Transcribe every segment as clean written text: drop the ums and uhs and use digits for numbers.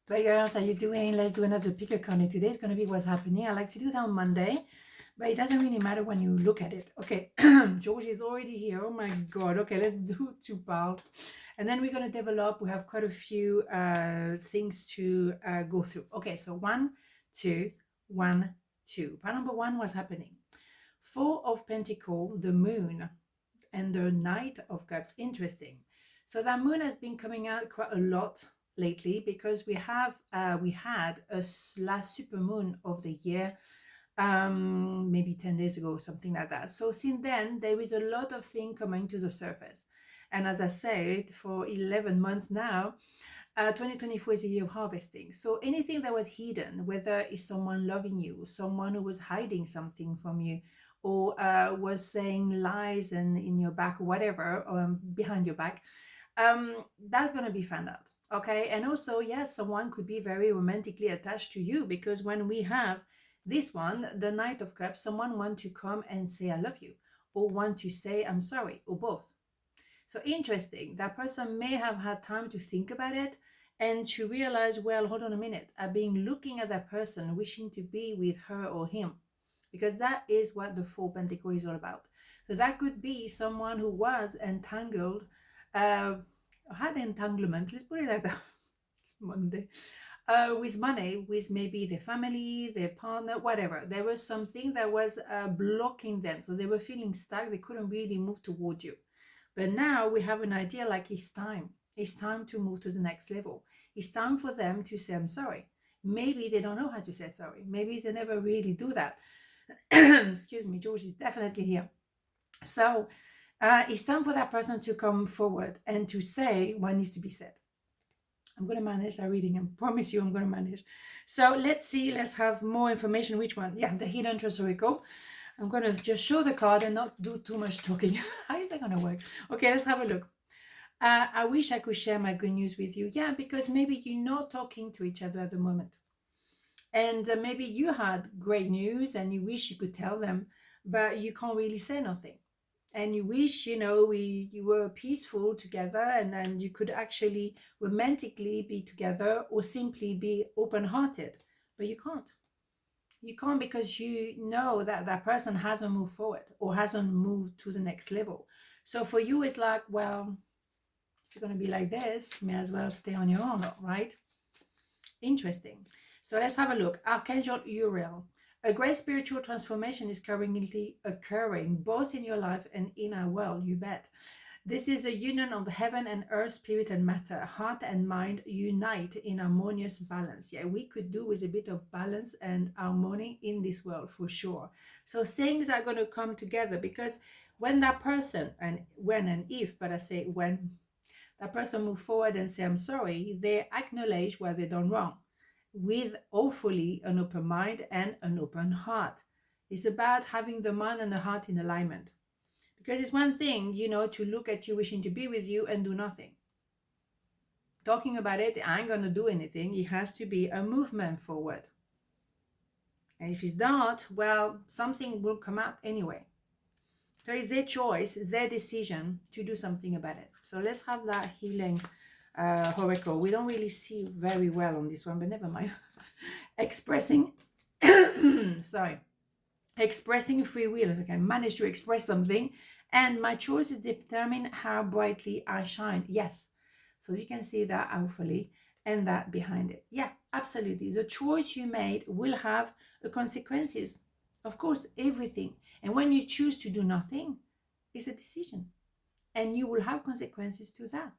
Players, how you doing? Let's do another pick a corner. Today is going to be what's happening. I like to do that on Monday, but it doesn't really matter when you look at it. Okay, George is already here. Oh my God. Okay, let's do two parts. And then we're going to develop. We have quite a few things to go through. Okay, so 1, 2, 1, 2. Part number 1, what's happening? Four of Pentacles, the moon, and the Knight of Cups. Interesting. So that moon has been coming out quite a lot lately because we had a last super moon of the year, maybe 10 days ago, something like that. So since then, there is a lot of things coming to the surface. And as I said, for 11 months now, 2024 is a year of harvesting. So anything that was hidden, whether it's someone loving you, someone who was hiding something from you, or was saying lies and in your back or whatever, behind your back, that's going to be found out. Okay. And also, yes, someone could be very romantically attached to you, because when we have this one, the Knight of Cups, someone want to come and say I love you, or want to say I'm sorry, or both. So interesting. That person may have had time to think about it and to realize, well, hold on a minute. I've been looking at that person, wishing to be with her or him, because that is what the Four Pentacles is all about. So that could be someone who was entangled, had entanglement, let's put it like that. It's Monday. With money, with maybe their family, their partner, whatever. There was something that was blocking them. So they were feeling stuck. They couldn't really move toward you. But now we have an idea like it's time. It's time to move to the next level. It's time for them to say, I'm sorry. Maybe they don't know how to say sorry. Maybe they never really do that. Excuse me, George is definitely here. So it's time for that person to come forward and to say what needs to be said. I'm going to manage that reading. I promise you I'm going to manage. So let's see. Let's have more information. Which one? Yeah, the hidden Tresorico. I'm going to just show the card and not do too much talking. How is that going to work? Okay, let's have a look. I wish I could share my good news with you. Yeah, because maybe you're not talking to each other at the moment. And maybe you had great news and you wish you could tell them, but you can't really say nothing. And you wish, you were peaceful together, and then you could actually romantically be together or simply be open-hearted, but you can't. You can't, because you know that that person hasn't moved forward or hasn't moved to the next level. So for you, it's like, well, if you're going to be like this, may as well stay on your own, right? Interesting. So let's have a look. Archangel Uriel. A great spiritual transformation is currently occurring both in your life and in our world, you bet. This is the union of heaven and earth, spirit and matter. Heart and mind unite in harmonious balance. Yeah, we could do with a bit of balance and harmony in this world for sure. So things are going to come together, because when that person, and when and if, but I say when that person move forward and say, I'm sorry, they acknowledge where they done wrong with hopefully an open mind and an open heart. It's about having the mind and the heart in alignment. Because it's one thing, to look at you wishing to be with you and do nothing. Talking about it, I ain't going to do anything. It has to be a movement forward. And if it's not, well, something will come out anyway. So it's their choice, their decision to do something about it. So let's have that healing oracle. We don't really see very well on this one, but never mind. Expressing, sorry. Expressing free will. If I can manage to express something, and my choices determine how brightly I shine. Yes. So you can see that hopefully, and that behind it. Yeah, absolutely. The choice you made will have consequences. Of course, everything. And when you choose to do nothing, it's a decision. And you will have consequences to that.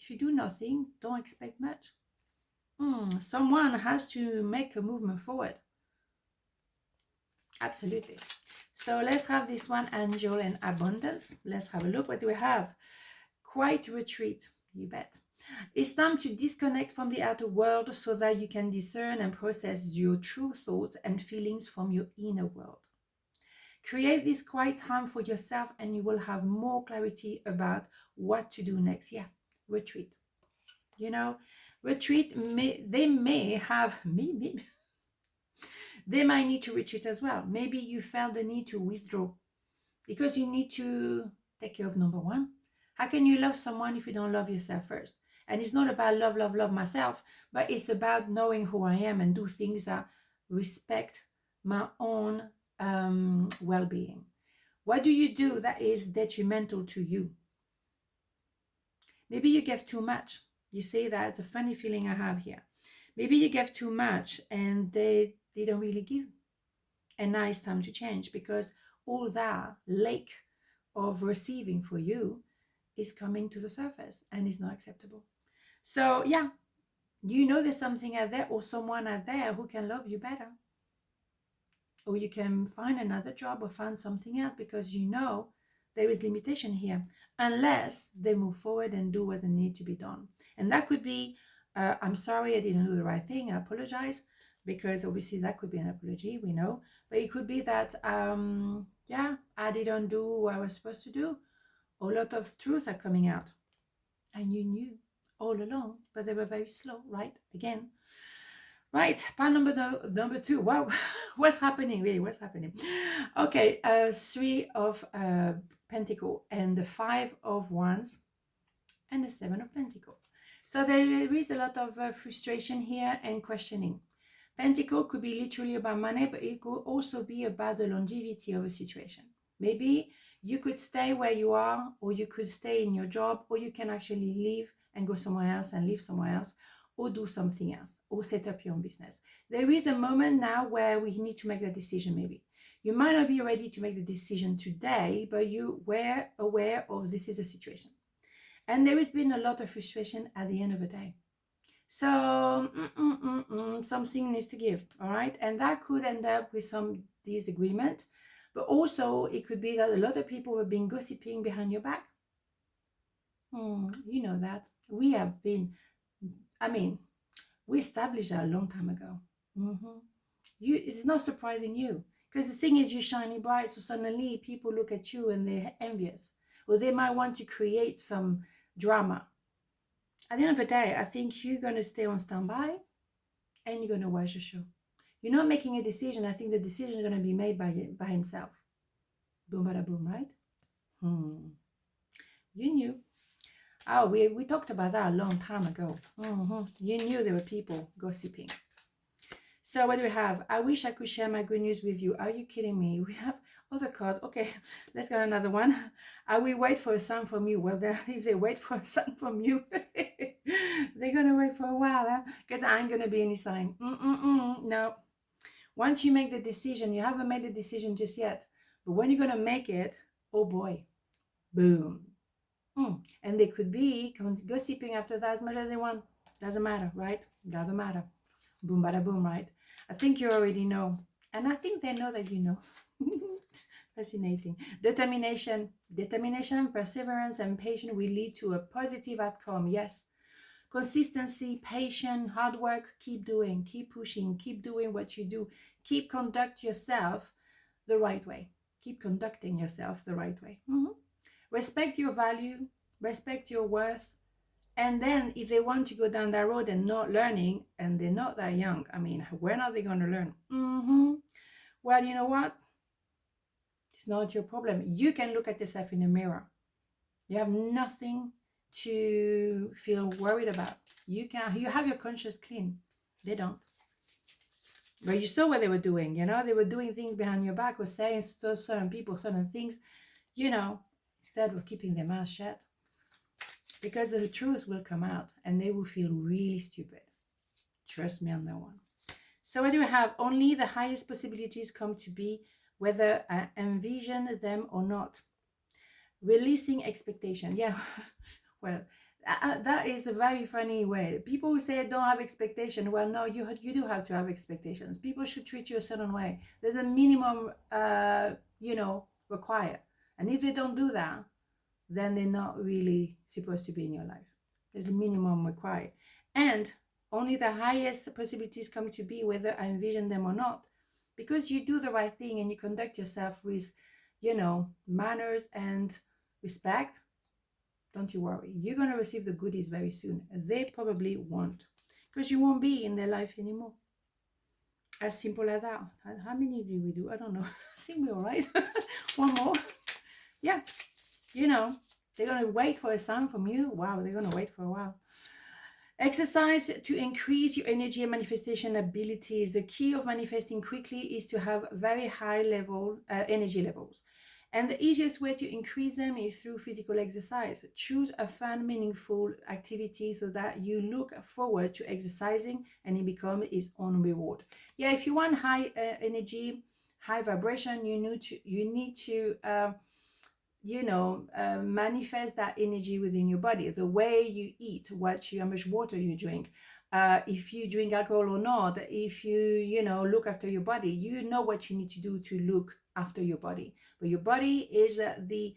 If you do nothing, don't expect much. Someone has to make a movement forward. Absolutely. So let's have this one, angel and abundance. Let's have a look. What do we have? Quiet retreat. You bet. It's time to disconnect from the outer world so that you can discern and process your true thoughts and feelings from your inner world. Create this quiet time for yourself and you will have more clarity about what to do next. Yeah, retreat. Retreat, they may have, they might need to retreat as well. Maybe you felt the need to withdraw because you need to take care of number one. How can you love someone if you don't love yourself first? And it's not about love myself, but it's about knowing who I am and do things that respect my own well-being. What do you do that is detrimental to you? Maybe you give too much. You see, that's a funny feeling I have here. Maybe you give too much and they don't really give. And now it's time to change, because all that lack of receiving for you is coming to the surface and is not acceptable. So yeah, you know there's something out there or someone out there who can love you better. Or you can find another job or find something else, because you know there is limitation here, unless they move forward and do what they need to be done. And that could be, I'm sorry, I didn't do the right thing, I apologize, because obviously that could be an apology, we know. But it could be that, yeah, I didn't do what I was supposed to do. A lot of truths are coming out. And you knew all along, but they were very slow, right? Again. Right, pile number 2. Wow, what's happening? Really, what's happening? Okay, 3 of Pentacle and the 5 of Wands and the 7 of Pentacles. So there is a lot of frustration here and questioning. Pentacle could be literally about money, but it could also be about the longevity of a situation. Maybe you could stay where you are, or you could stay in your job, or you can actually leave and go somewhere else and live somewhere else, or do something else, or set up your own business. There is a moment now where we need to make that decision. Maybe you might not be ready to make the decision today, but you were aware of this is a situation. And there has been a lot of frustration at the end of the day. So something needs to give, all right? And that could end up with some disagreement, but also it could be that a lot of people have been gossiping behind your back. You know that. We have been, we established that a long time ago. It's not surprising you, because the thing is, you're shining bright, so suddenly people look at you and they're envious, or they might want to create some drama. At the end of the day, I think you're going to stay on standby and you're going to watch the show. You're not making a decision. I think the decision is going to be made by himself. Boom, bada boom, right? You knew. Oh, we talked about that a long time ago. You knew there were people gossiping. So what do we have? I wish I could share my good news with you. Are you kidding me? We have other card. Okay, let's get another one. I will wait for a sign from you. Well, if they wait for a sign from you, they're going to wait for a while, because I ain't going to be any sign. No. Once you make the decision, you haven't made the decision just yet. But when you're going to make it, oh boy, boom. And they could be gossiping after that as much as they want. Doesn't matter, right? Doesn't matter. Boom, bada boom, right? I think you already know. And I think they know that you know. Fascinating. Determination, perseverance, and patience will lead to a positive outcome. Yes. Consistency, patience, hard work, keep doing, keep pushing, keep doing what you do. Keep conduct yourself the right way. Keep conducting yourself the right way. Respect your value, respect your worth. And then if they want to go down that road and not learning, and they're not that young, when are they going to learn? Well, you know what? It's not your problem. You can look at yourself in the mirror. You have nothing to feel worried about. You have your conscience clean. They don't. But you saw what they were doing, they were doing things behind your back, or saying to certain people certain things, instead of keeping their mouth shut. Because the truth will come out and they will feel really stupid. Trust me on that one. So what do we have? Only the highest possibilities come to be, whether I envision them or not. Releasing expectation. Yeah, well, that is a very funny way. People who say don't have expectation, well, no, you do have to have expectations. People should treat you a certain way. There's a minimum, required. And if they don't do that, then they're not really supposed to be in your life. There's a minimum required. And only the highest possibilities come to be, whether I envision them or not. Because you do the right thing and you conduct yourself with, manners and respect, don't you worry. You're going to receive the goodies very soon. They probably won't. Because you won't be in their life anymore. As simple as that. How many do we do? I don't know. I think we're all right. One more. Yeah. They're going to wait for a sign from you. Wow, they're going to wait for a while. Exercise to increase your energy and manifestation abilities. The key of manifesting quickly is to have very high level energy levels. And the easiest way to increase them is through physical exercise. Choose a fun, meaningful activity so that you look forward to exercising and it becomes its own reward. Yeah, if you want high energy, high vibration, you need to manifest that energy within your body. The way you eat, how much water you drink, if you drink alcohol or not, if you look after your body, you know what you need to do to look after your body. But your body is the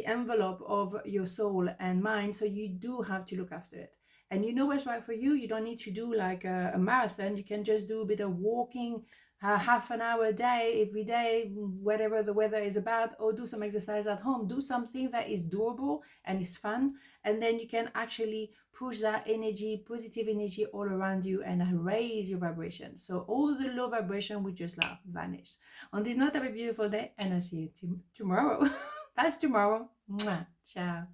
envelope of your soul and mind, so you do have to look after it. And you know what's right for you. You don't need to do like a marathon. You can just do a bit of walking, half an hour a day, every day, whatever the weather is about, or do some exercise at home. Do something that is doable and is fun, and then you can actually push that energy, positive energy, all around you and raise your vibration. So all the low vibration will just vanish. On this note, have a beautiful day, and I'll see you tomorrow. That's tomorrow. Mwah. Ciao.